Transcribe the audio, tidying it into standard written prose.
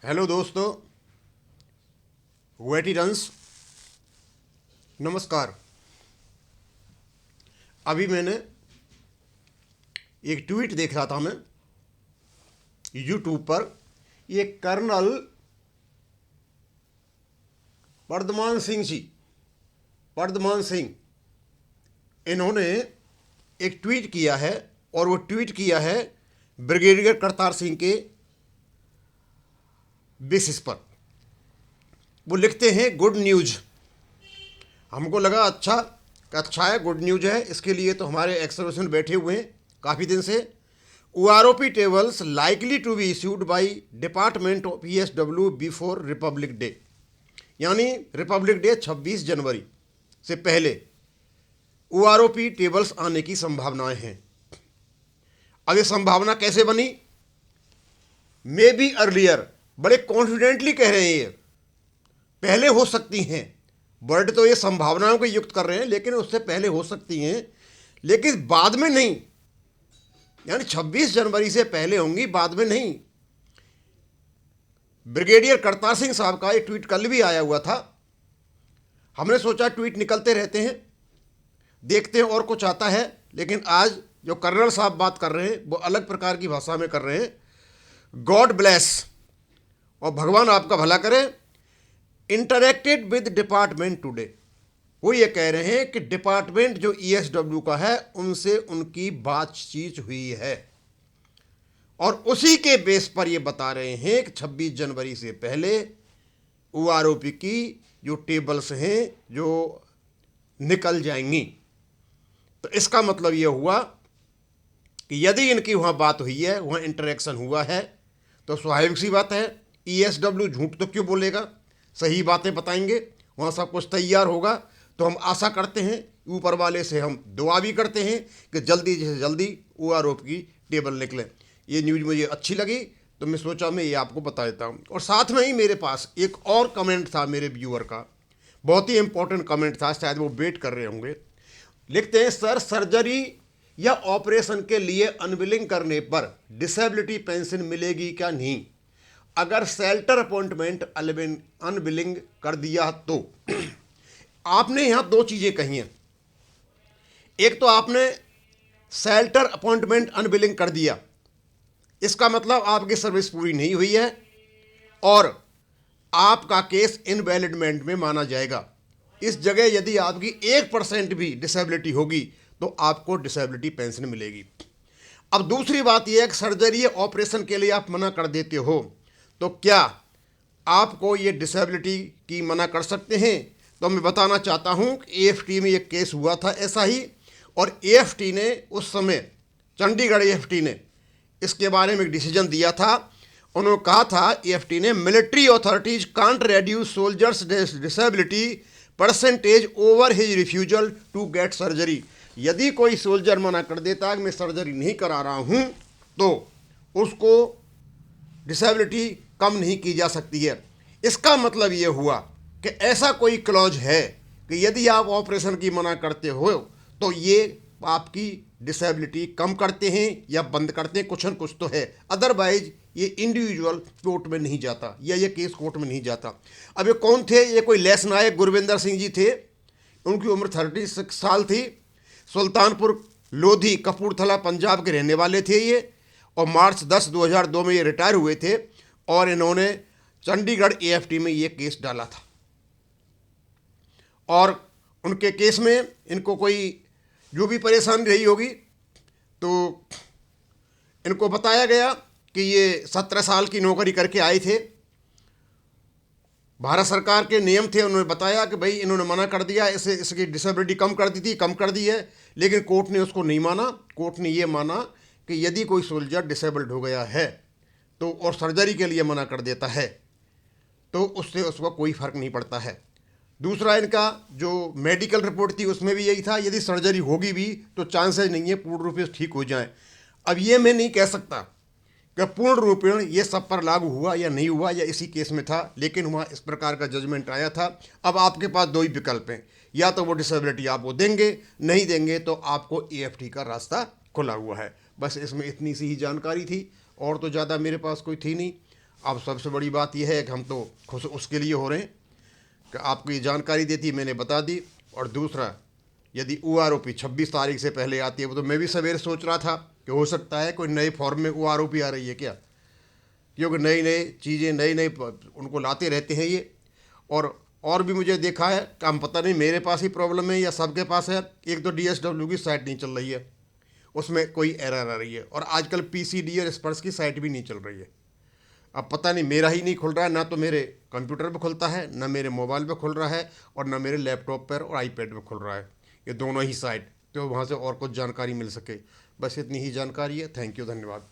Hello दोस्तों, वेटिरन्स, नमस्कार। अभी मैंने एक ट्वीट देख रहा था मैं यूट्यूब पर। ये कर्नल वर्धमान सिंह जी, वर्धमान सिंह, इन्होंने एक ट्वीट किया है और वो ट्वीट किया है ब्रिगेडियर करतार सिंह के बेसिस पर। वो लिखते हैं गुड न्यूज़। हमको लगा अच्छा है, गुड न्यूज़ है। इसके लिए तो हमारे एक्सर्वेशन बैठे हुए हैं काफ़ी दिन से। OROP tables likely to be issued by department of ESW before Republic Day, यानी रिपब्लिक डे 26 जनवरी से पहले OROP टेबल्स आने की संभावनाएं हैं। अब ये संभावना कैसे बनी? मे बी अर्लियर, बड़े कॉन्फिडेंटली कह रहे हैं ये, पहले हो सकती हैं। वर्ड तो ये संभावनाओं को युक्त कर रहे हैं, लेकिन उससे पहले हो सकती हैं, लेकिन बाद में नहीं। यानी 26 जनवरी से पहले होंगी, बाद में नहीं। ब्रिगेडियर करतार सिंह साहब का एक ट्वीट कल भी आया हुआ था। हमने सोचा ट्वीट निकलते रहते हैं, देखते हैं और कुछ आता है, लेकिन आज जो कर्नल साहब बात कर रहे हैं वो अलग प्रकार की भाषा में कर रहे हैं। गॉड ब्लेस, और भगवान आपका भला करे। इंटरेक्टेड विद डिपार्टमेंट टुडे, वो ये कह रहे हैं कि डिपार्टमेंट जो ESW का है उनसे उनकी बातचीत हुई है और उसी के बेस पर ये बता रहे हैं कि 26 जनवरी से पहले OROP की जो टेबल्स हैं जो निकल जाएंगी। तो इसका मतलब ये हुआ कि यदि इनकी वहाँ बात हुई है, वहाँ इंटरेक्शन हुआ है, तो स्वाभाविक सी बात है ESW झूठ तो क्यों बोलेगा, सही बातें बताएंगे, वहाँ सब कुछ तैयार होगा। तो हम आशा करते हैं, ऊपर वाले से हम दुआ भी करते हैं कि जल्दी से जल्दी OROP की टेबल निकले। ये न्यूज़ मुझे अच्छी लगी तो मैं सोचा मैं ये आपको बता देता हूँ। और साथ में ही मेरे पास एक और कमेंट था मेरे व्यूअर का, बहुत ही इंपॉर्टेंट कमेंट था, शायद वो वेट कर रहे होंगे। लिखते हैं, सर सर्जरी या ऑपरेशन के लिए अनविलिंग करने पर डिसेबिलिटी पेंशन मिलेगी क्या नहीं, अगर शेल्टर अपॉइंटमेंट अनविलिंग कर दिया तो। आपने यहां दो चीजें कही हैं। एक तो आपने शेल्टर अपॉइंटमेंट अनविलिंग कर दिया, इसका मतलब आपकी सर्विस पूरी नहीं हुई है और आपका केस इनवैलिडमेंट में माना जाएगा। इस जगह यदि आपकी 1% भी डिसेबिलिटी होगी तो आपको डिसेबिलिटी पेंशन मिलेगी। अब दूसरी बात यह है कि सर्जरी या ऑपरेशन के लिए आप मना कर देते हो, तो क्या आपको ये डिसेबिलिटी की मना कर सकते हैं? तो मैं बताना चाहता हूँ कि AFT में एक केस हुआ था ऐसा ही, और AFT ने उस समय, चंडीगढ़ AFT ने इसके बारे में एक डिसीजन दिया था। उन्होंने कहा था, AFT ने, military authorities can't reduce soldiers disability percentage over his refusal to get surgery. यदि कोई सोल्जर मना कर देता है कि मैं सर्जरी नहीं करा रहा हूँ, तो उसको डिसेबिलिटी कम नहीं की जा सकती है। इसका मतलब ये हुआ कि ऐसा कोई क्लॉज है कि यदि आप ऑपरेशन की मना करते हो तो ये आपकी डिसेबिलिटी कम करते हैं या बंद करते हैं, कुछ न कुछ तो है। अदरवाइज ये इंडिविजुअल कोर्ट में नहीं जाता या ये केस कोर्ट में नहीं जाता। अब ये कौन थे? ये कोई लेस नायक गुरविंदर सिंह जी थे, उनकी उम्र 36 साल थी। सुल्तानपुर लोधी, कपूरथला, पंजाब के रहने वाले थे ये, और मार्च 10, 2002 में ये रिटायर हुए थे और इन्होंने चंडीगढ़ AFT में ये केस डाला था। और उनके केस में इनको कोई जो भी परेशानी रही होगी तो इनको बताया गया कि ये 17 साल की नौकरी करके आए थे, भारत सरकार के नियम थे। उन्होंने बताया कि भाई इन्होंने मना कर दिया, इसे इसकी डिसेबिलिटी कम कर दी थी, कम कर दी है, लेकिन कोर्ट ने उसको नहीं माना। कोर्ट ने ये माना कि यदि कोई सोल्जर डिसेबल्ड हो गया है तो और सर्जरी के लिए मना कर देता है तो उससे उसका कोई फ़र्क नहीं पड़ता है। दूसरा, इनका जो मेडिकल रिपोर्ट थी उसमें भी यही था, यदि सर्जरी होगी भी तो चांसेस नहीं है पूर्ण रूप से ठीक हो जाए। अब ये मैं नहीं कह सकता कि पूर्ण रूपेण ये सब पर लागू हुआ या नहीं हुआ या इसी केस में था, लेकिन वहाँ इस प्रकार का जजमेंट आया था। अब आपके पास दो ही विकल्प हैं, या तो वो डिसेबिलिटी आपको देंगे, नहीं देंगे तो आपको AFT का रास्ता खुला हुआ है। बस इसमें इतनी सी ही जानकारी थी, और तो ज़्यादा मेरे पास कोई थी नहीं। अब सबसे बड़ी बात यह है कि हम तो खुश उसके लिए हो रहे हैं कि आपको ये जानकारी देती, मैंने बता दी। और दूसरा, यदि OROP 26 तारीख से पहले आती है, वो तो मैं भी सवेरे सोच रहा था कि हो सकता है कोई नए फॉर्म में OROP आ रही है क्या, क्योंकि नई नई चीज़ें नई नई उनको लाते रहते हैं ये। और भी मुझे देखा है कि हम, पता नहीं मेरे पास ही प्रॉब्लम है या सबके पास है, एक तो DSW की साइट नहीं चल रही है, उसमें कोई एरर आ रही है, और आजकल PCD और स्पर्श की साइट भी नहीं चल रही है। अब पता नहीं मेरा ही नहीं खुल रहा है, ना तो मेरे कंप्यूटर पे खुलता है, ना मेरे मोबाइल पे खुल रहा है, और ना मेरे लैपटॉप पर और iPad पे खुल रहा है, ये दोनों ही साइट। तो वहाँ से और कुछ जानकारी मिल सके, बस इतनी ही जानकारी है। थैंक यू, धन्यवाद।